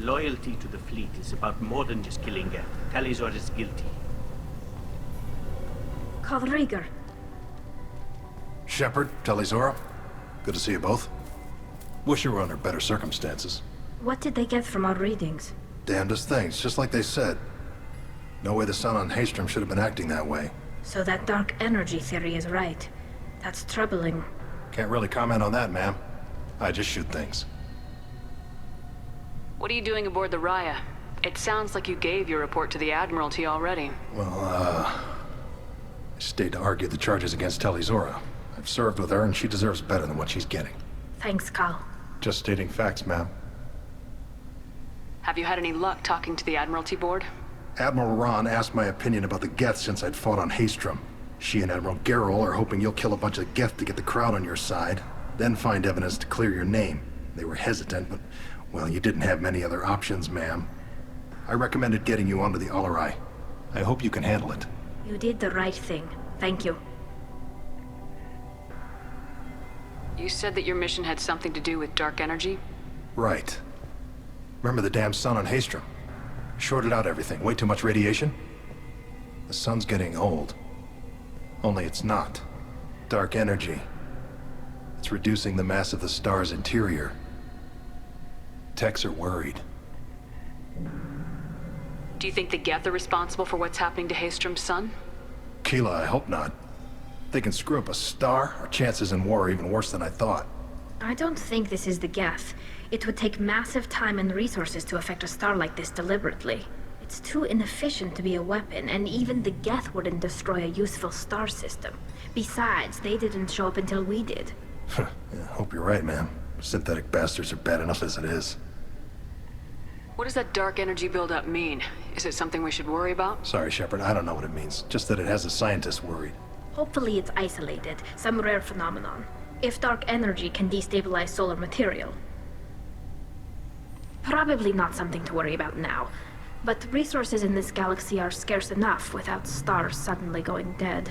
Loyalty to the fleet is about more than just killing Geth. Talizor is guilty. Call Rieger. Shepard, Talizora, good to see you both. Wish you were under better circumstances. What did they get from our readings? Damnedest things, just like they said. No way the sun on Haestrom should have been acting that way. So that dark energy theory is right. That's troubling. Can't really comment on that, ma'am. I just shoot things. What are you doing aboard the Raya? It sounds like you gave your report to the Admiralty already. Well, I stayed to argue the charges against Talizora. I've served with her, and she deserves better than what she's getting. Thanks, Cal. Just stating facts, ma'am. Have you had any luck talking to the Admiralty board? Admiral Ron asked my opinion about the Geth since I'd fought on Haestrom. She and Admiral Gerrel are hoping you'll kill a bunch of Geth to get the crowd on your side, then find evidence to clear your name. They were hesitant, but, well, you didn't have many other options, ma'am. I recommended getting you onto the Alarai. I hope you can handle it. You did the right thing. Thank you. You said that your mission had something to do with dark energy? Right. Remember the damn sun on Haestrom? Shorted out everything. Way too much radiation? The sun's getting old. Only it's not. Dark energy. It's reducing the mass of the star's interior. Techs are worried. Do you think the Geth are responsible for what's happening to Haestrom's sun? Keela, I hope not. If they can screw up a star, our chances in war are even worse than I thought. I don't think this is the Geth. It would take massive time and resources to affect a star like this deliberately. It's too inefficient to be a weapon, and even the Geth wouldn't destroy a useful star system. Besides, they didn't show up until we did. Yeah, hope you're right, ma'am. Synthetic bastards are bad enough as it is. What does that dark energy buildup mean? Is it something we should worry about? Sorry, Shepard, I don't know what it means. Just that it has the scientists worried. Hopefully it's isolated, some rare phenomenon. If dark energy can destabilize solar material. Probably not something to worry about now. But resources in this galaxy are scarce enough without stars suddenly going dead.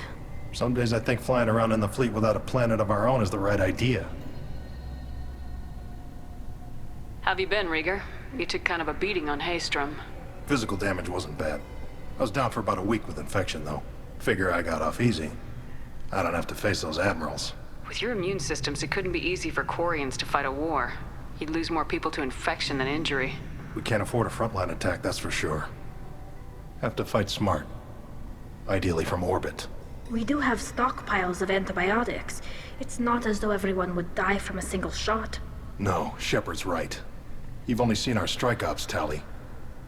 Some days I think flying around in the fleet without a planet of our own is the right idea. Have you been, Rieger? You took kind of a beating on Haestrom. Physical damage wasn't bad. I was down for about a week with infection, though. Figure I got off easy. I don't have to face those admirals. With your immune systems, it couldn't be easy for Quarians to fight a war. You'd lose more people to infection than injury. We can't afford a frontline attack, that's for sure. Have to fight smart. Ideally from orbit. We do have stockpiles of antibiotics. It's not as though everyone would die from a single shot. No, Shepard's right. You've only seen our strike ops tally.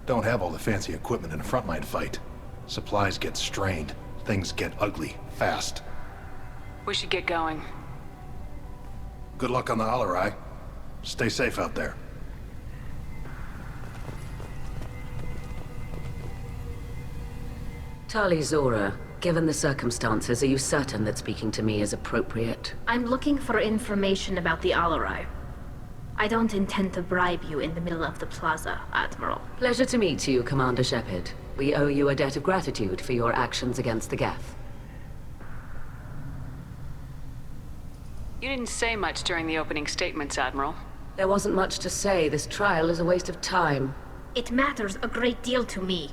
Don't have all the fancy equipment in a frontline fight. Supplies get strained. Things get ugly, fast. We should get going. Good luck on the Alarai. Stay safe out there. Talizora, given the circumstances, are you certain that speaking to me is appropriate? I'm looking for information about the Alarai. I don't intend to bribe you in the middle of the plaza, Admiral. Pleasure to meet you, Commander Shepard. We owe you a debt of gratitude for your actions against the Geth. You didn't say much during the opening statements, Admiral. There wasn't much to say. This trial is a waste of time. It matters a great deal to me.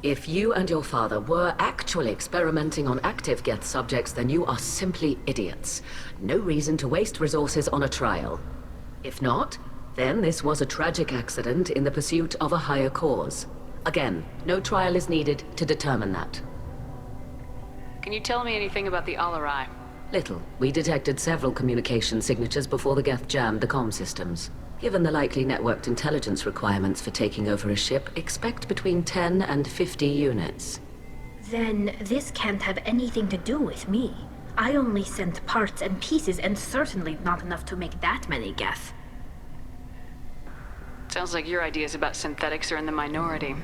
If you and your father were actually experimenting on active Geth subjects, then you are simply idiots. No reason to waste resources on a trial. If not, then this was a tragic accident in the pursuit of a higher cause. Again, no trial is needed to determine that. Can you tell me anything about the Alarai? Little. We detected several communication signatures before the Geth jammed the comm systems. Given the likely networked intelligence requirements for taking over a ship, expect between 10 and 50 units. Then this can't have anything to do with me. I only sent parts and pieces, and certainly not enough to make that many Geth. Sounds like your ideas about synthetics are in the minority.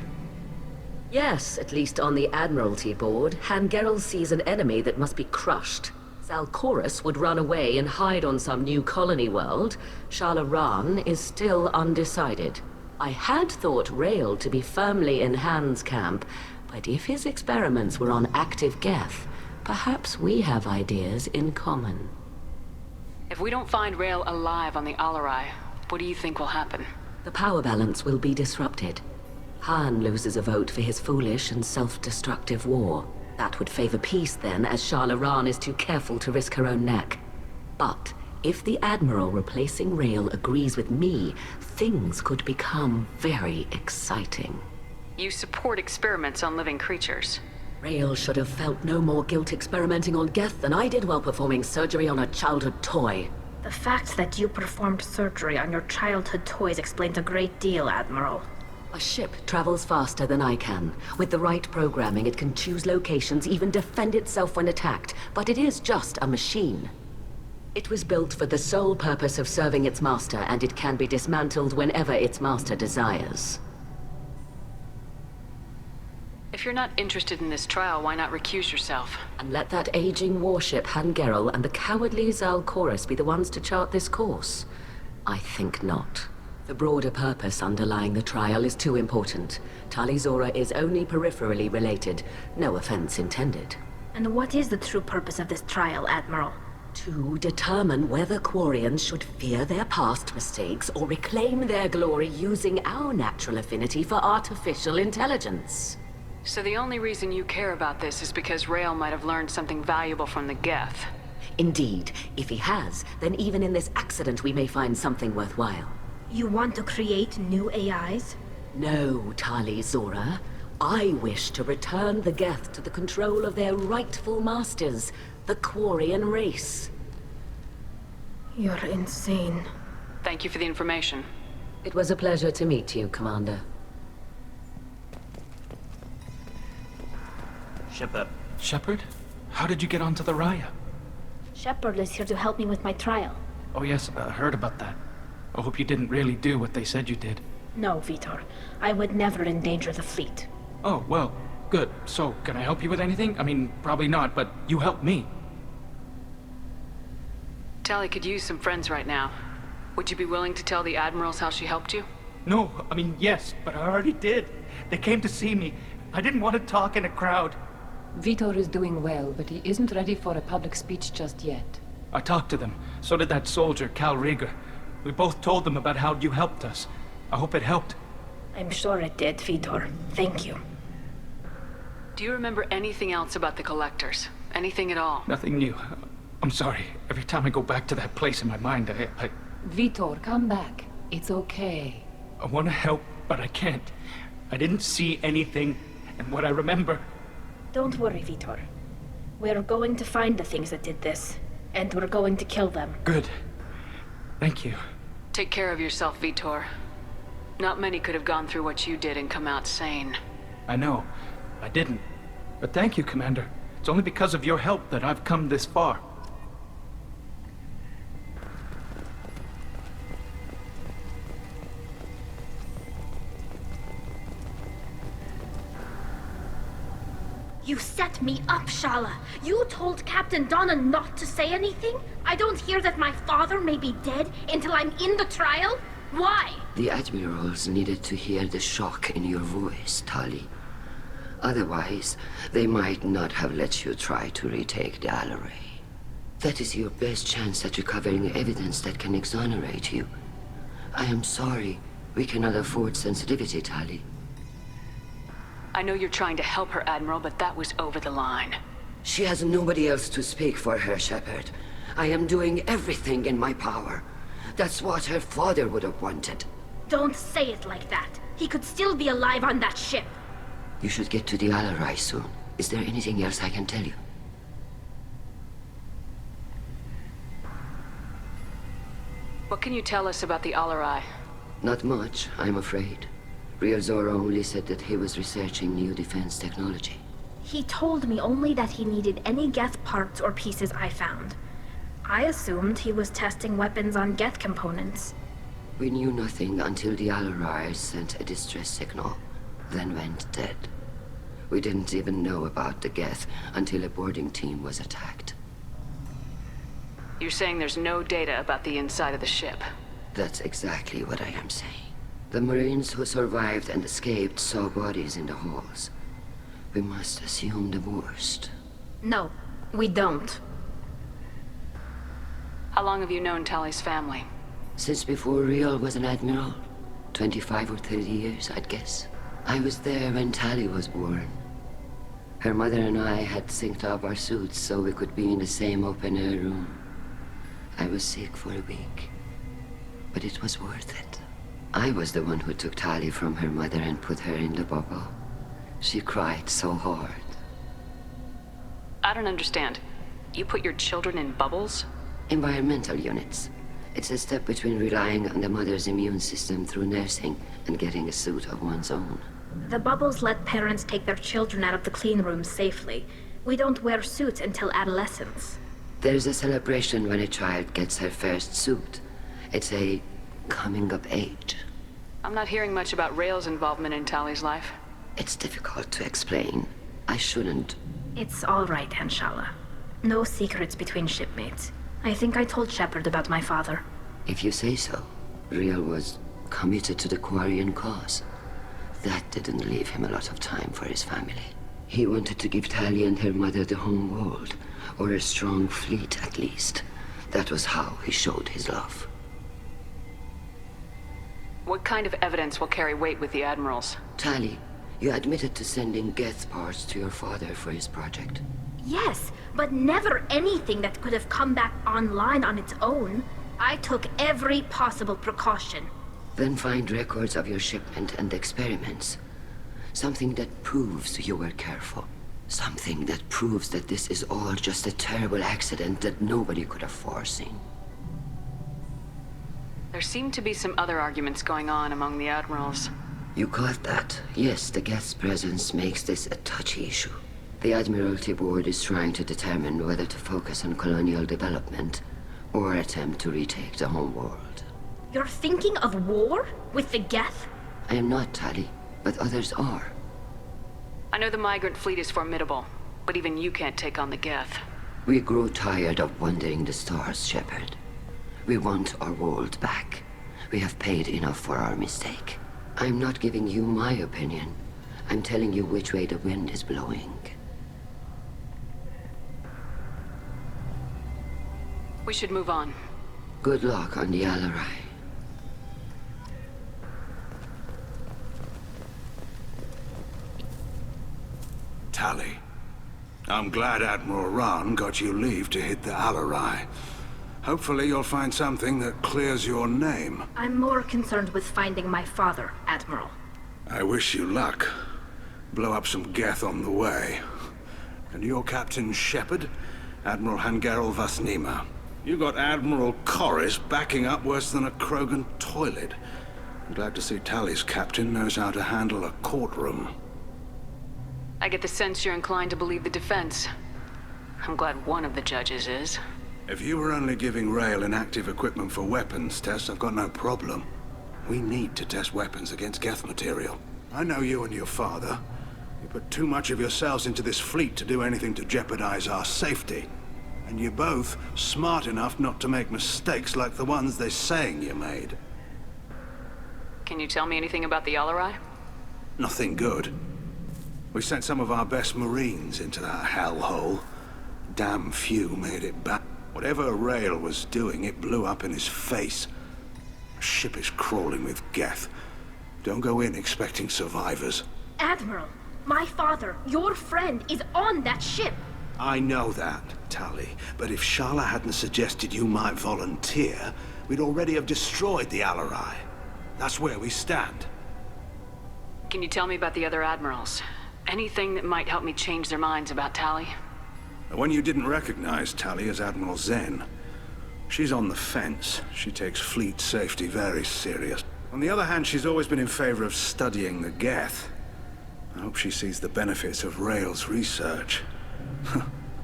Yes, at least on the Admiralty board, Han Gerrel sees an enemy that must be crushed. Zalcorus would run away and hide on some new colony world. Shala Raan is still undecided. I had thought Rael to be firmly in Han's camp, but if his experiments were on active Geth, perhaps we have ideas in common. If we don't find Rael alive on the Alarai, what do you think will happen? The power balance will be disrupted. Han loses a vote for his foolish and self-destructive war. That would favor peace then, as Shala Ran is too careful to risk her own neck. But if the Admiral replacing Rael agrees with me, things could become very exciting. You support experiments on living creatures. Rael should have felt no more guilt experimenting on Geth than I did while performing surgery on a childhood toy. The fact that you performed surgery on your childhood toys explains a great deal, Admiral. A ship travels faster than I can. With the right programming, it can choose locations, even defend itself when attacked. But it is just a machine. It was built for the sole purpose of serving its master, and it can be dismantled whenever its master desires. If you're not interested in this trial, why not recuse yourself? And let that aging warship Han Gerrel and the cowardly Zal Chorus be the ones to chart this course? I think not. The broader purpose underlying the trial is too important. Tali Zora is only peripherally related. No offense intended. And what is the true purpose of this trial, Admiral? To determine whether Quarians should fear their past mistakes or reclaim their glory using our natural affinity for artificial intelligence. So the only reason you care about this is because Rael might have learned something valuable from the Geth. Indeed. If he has, then even in this accident we may find something worthwhile. You want to create new AIs? No, Tali Zora. I wish to return the Geth to the control of their rightful masters, the Quarian race. You're insane. Thank you for the information. It was a pleasure to meet you, Commander. Shepard. Shepard? How did you get onto the Raya? Shepard is here to help me with my trial. Oh yes, I heard about that. I hope you didn't really do what they said you did. No, Vitor. I would never endanger the fleet. Oh, well, good. So, can I help you with anything? I mean, probably not, but you helped me. Tali could use some friends right now. Would you be willing to tell the Admirals how she helped you? No, I mean, yes, but I already did. They came to see me. I didn't want to talk in a crowd. Vitor is doing well, but he isn't ready for a public speech just yet. I talked to them. So did that soldier, Cal Rieger. We both told them about how you helped us. I hope it helped. I'm sure it did, Vitor. Thank you. Do you remember anything else about the Collectors? Anything at all? Nothing new. I'm sorry. Every time I go back to that place in my mind, I Vitor, come back. It's okay. want to help, but I can't. I didn't see anything, and what I remember... Don't worry, Vitor. We're going to find the things that did this, and we're going to kill them. Good. Thank you. Take care of yourself, Vitor. Not many could have gone through what you did and come out sane. I know. I didn't. But thank you, Commander. It's only because of your help that I've come this far. You set me up, Shala. You told Captain Donna not to say anything? I don't hear that my father may be dead until I'm in the trial? Why? The Admirals needed to hear the shock in your voice, Tali. Otherwise, they might not have let you try to retake the Alarai. That is your best chance at recovering evidence that can exonerate you. I am sorry. We cannot afford sensitivity, Tali. I know you're trying to help her, Admiral, but that was over the line. She has nobody else to speak for her, Shepard. I am doing everything in my power. That's what her father would have wanted. Don't say it like that. He could still be alive on that ship. You should get to the Alarai soon. Is there anything else I can tell you? What can you tell us about the Alarai? Not much, I'm afraid. Real Zora only said that he was researching new defense technology. He told me only that he needed any Geth parts or pieces I found. I assumed he was testing weapons on Geth components. We knew nothing until the Alarai sent a distress signal, then went dead. We didn't even know about the Geth until a boarding team was attacked. You're saying there's no data about the inside of the ship? That's exactly what I am saying. The Marines who survived and escaped saw bodies in the halls. We must assume the worst. No, we don't. How long have you known Tali's family? Since before Real was an admiral, 25 or 30 years, I'd guess. I was there when Tali was born. Her mother and I had synced up our suits so we could be in the same open-air room. I was sick for a week, but it was worth it. I was the one who took Tali from her mother and put her in the bubble. She cried so hard. I don't understand. You put your children in bubbles? Environmental units. It's a step between relying on the mother's immune system through nursing and getting a suit of one's own. The bubbles let parents take their children out of the clean rooms safely. We don't wear suits until adolescence. There's a celebration when a child gets her first suit. It's a coming of age. I'm not hearing much about Rael's involvement in Tali's life. It's difficult to explain. I shouldn't. It's all right, Anshala. No secrets between shipmates. I think I told Shepard about my father. If you say so. Rael was committed to the Quarian cause. That didn't leave him a lot of time for his family. He wanted to give Tali and her mother the home world, or a strong fleet at least. That was how he showed his love. What kind of evidence will carry weight with the Admirals? Tali, you admitted to sending Geth parts to your father for his project. Yes, but never anything that could have come back online on its own. I took every possible precaution. Then find records of your shipment and experiments. Something that proves you were careful. Something that proves that this is all just a terrible accident that nobody could have foreseen. There seem to be some other arguments going on among the Admirals. You caught that? Yes, the Geth's presence makes this a touchy issue. The Admiralty Board is trying to determine whether to focus on colonial development or attempt to retake the home world. You're thinking of war? With the Geth? I am not, Tali, but others are. I know the migrant fleet is formidable, but even you can't take on the Geth. We grow tired of wandering the stars, Shepard. We want our world back. We have paid enough for our mistake. I'm not giving you my opinion. I'm telling you which way the wind is blowing. We should move on. Good luck on the Alarai. Tali, I'm glad Admiral Rahn got you leave to hit the Alarai. Hopefully you'll find something that clears your name. I'm more concerned with finding my father, Admiral. I wish you luck. Blow up some Geth on the way. And you're Captain Shepard, Admiral Hangerel Vasnima. You got Admiral Corris backing up worse than a Krogan toilet. I'm glad to see Tali's captain knows how to handle a courtroom. I get the sense you're inclined to believe the defense. I'm glad one of the judges is. If you were only giving Rael inactive equipment for weapons tests, I've got no problem. We need to test weapons against Geth material. I know you and your father. You put too much of yourselves into this fleet to do anything to jeopardize our safety. And you're both smart enough not to make mistakes like the ones they're saying you made. Can you tell me anything about the Alarai? Nothing good. We sent some of our best Marines into that hellhole. Damn few made it back. Whatever Rael was doing, it blew up in his face. The ship is crawling with Geth. Don't go in expecting survivors. Admiral, my father, your friend, is on that ship. I know that, Tali, but if Shala hadn't suggested you might volunteer, we'd already have destroyed the Alarai. That's where we stand. Can you tell me about the other Admirals? Anything that might help me change their minds about Tali? The one you didn't recognize, Tali, is Admiral Zen. She's on the fence. She takes fleet safety very serious. On the other hand, she's always been in favor of studying the Geth. I hope she sees the benefits of Rael's research.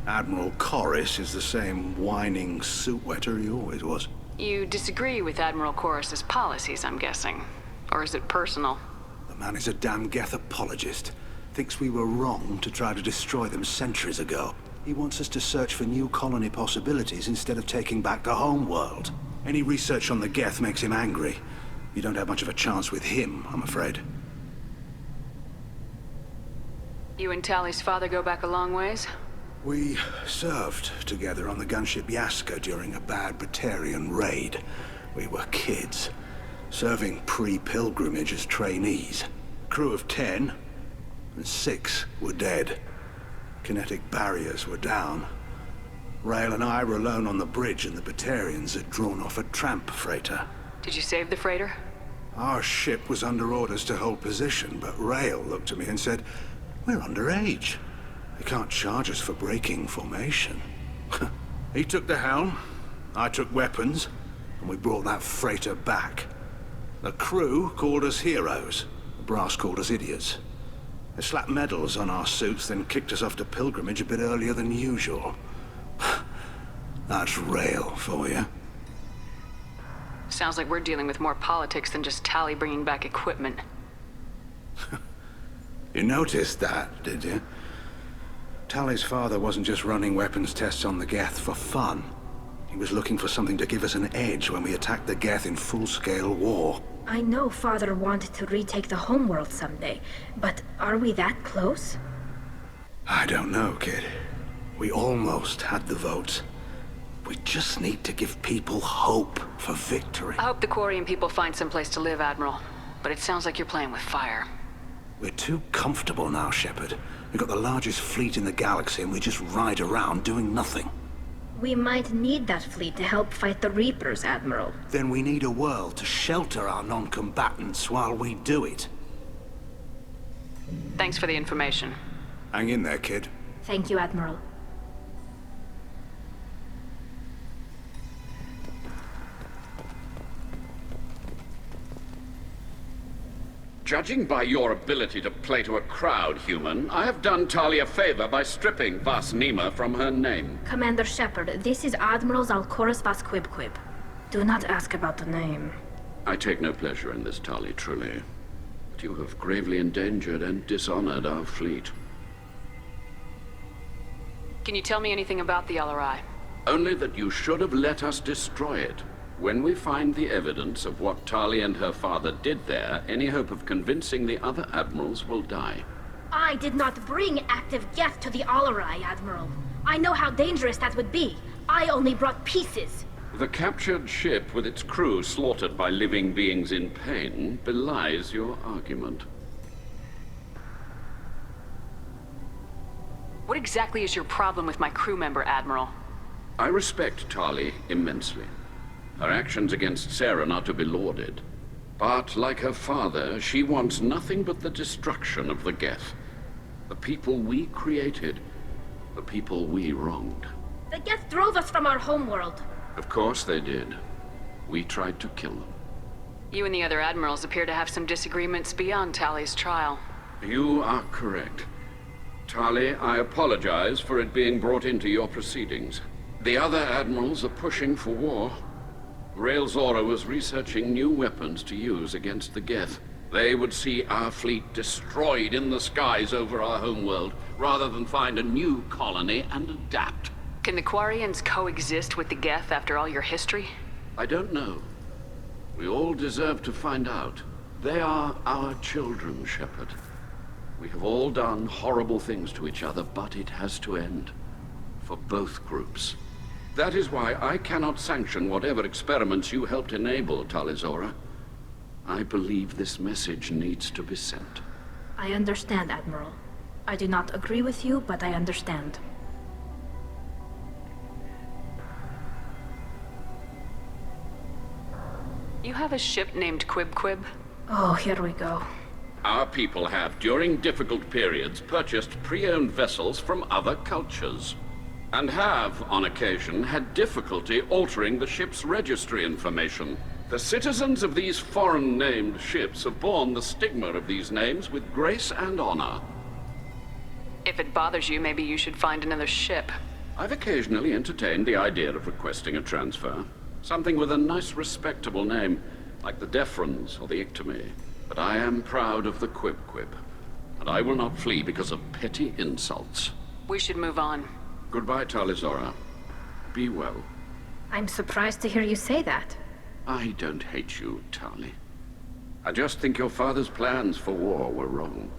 Admiral Corris is the same whining suit-wetter he always was. You disagree with Admiral Corris's policies, I'm guessing. Or is it personal? The man is a damn Geth apologist. Thinks we were wrong to try to destroy them centuries ago. He wants us to search for new colony possibilities instead of taking back the home world. Any research on the Geth makes him angry. You don't have much of a chance with him, I'm afraid. You and Tali's father go back a long ways? We served together on the gunship Yaska during a bad Batarian raid. We were kids. serving pre-pilgrimage as trainees. Crew of 10, and 6 were dead. Kinetic barriers were down. Rael and I were alone on the bridge, and the Batarians had drawn off a tramp freighter. Did you save the freighter? Our ship was under orders to hold position, but Rael looked at me and said, "We're underage. They can't charge us for breaking formation." He took the helm, I took weapons, and we brought that freighter back. The crew called us heroes. The brass called us idiots. They slapped medals on our suits, then kicked us off to pilgrimage a bit earlier than usual. That's Rael for you. Sounds like we're dealing with more politics than just Tali bringing back equipment. You noticed that, did you? Tali's father wasn't just running weapons tests on the Geth for fun. He was looking for something to give us an edge when we attacked the Geth in full-scale war. I know Father wanted to retake the homeworld someday, but are we that close? I don't know, kid. We almost had the votes. We just need to give people hope for victory. I hope the Quarian people find some place to live, Admiral. But it sounds like you're playing with fire. We're too comfortable now, Shepard. We've got the largest fleet in the galaxy and we just ride around doing nothing. We might need that fleet to help fight the Reapers, Admiral. Then we need a world to shelter our non-combatants while we do it. Thanks for the information. Hang in there, kid. Thank you, Admiral. Judging by your ability to play to a crowd, human, I have done Tali a favor by stripping Vas Nima from her name. Commander Shepard, this is Admiral Zalkoris Vas Quib. Do not ask about the name. I take no pleasure in this, Tali, truly. But you have gravely endangered and dishonored our fleet. Can you tell me anything about the LRI? Only that you should have let us destroy it. When we find the evidence of what Tali and her father did there, any hope of convincing the other admirals will die. I did not bring active Geth to the Alarai, Admiral. I know how dangerous that would be. I only brought pieces. The captured ship with its crew slaughtered by living beings in pain belies your argument. What exactly is your problem with my crew member, Admiral? I respect Tali immensely. Her actions against Saren are to be lauded. But, like her father, she wants nothing but the destruction of the Geth. The people we created. The people we wronged. The Geth drove us from our homeworld. Of course they did. We tried to kill them. You and the other admirals appear to have some disagreements beyond Tali's trial. You are correct. Tali, I apologize for it being brought into your proceedings. The other admirals are pushing for war. Rael Zora was researching new weapons to use against the Geth. They would see our fleet destroyed in the skies over our homeworld, rather than find a new colony and adapt. Can the Quarians coexist with the Geth after all your history? I don't know. We all deserve to find out. They are our children, Shepard. We have all done horrible things to each other, but it has to end. For both groups. That is why I cannot sanction whatever experiments you helped enable, Tali Zora. I believe this message needs to be sent. I understand, Admiral. I do not agree with you, but I understand. You have a ship named Quib? Oh, here we go. Our people have, during difficult periods, purchased pre-owned vessels from other cultures. And have, on occasion, had difficulty altering the ship's registry information. The citizens of these foreign-named ships have borne the stigma of these names with grace and honor. If it bothers you, maybe you should find another ship. I've occasionally entertained the idea of requesting a transfer. Something with a nice, respectable name, like the Defrons or the Ictomy. But I am proud of the Quib, and I will not flee because of petty insults. We should move on. Goodbye, Tali Zora. Be well. I'm surprised to hear you say that. I don't hate you, Tali. I just think your father's plans for war were wrong.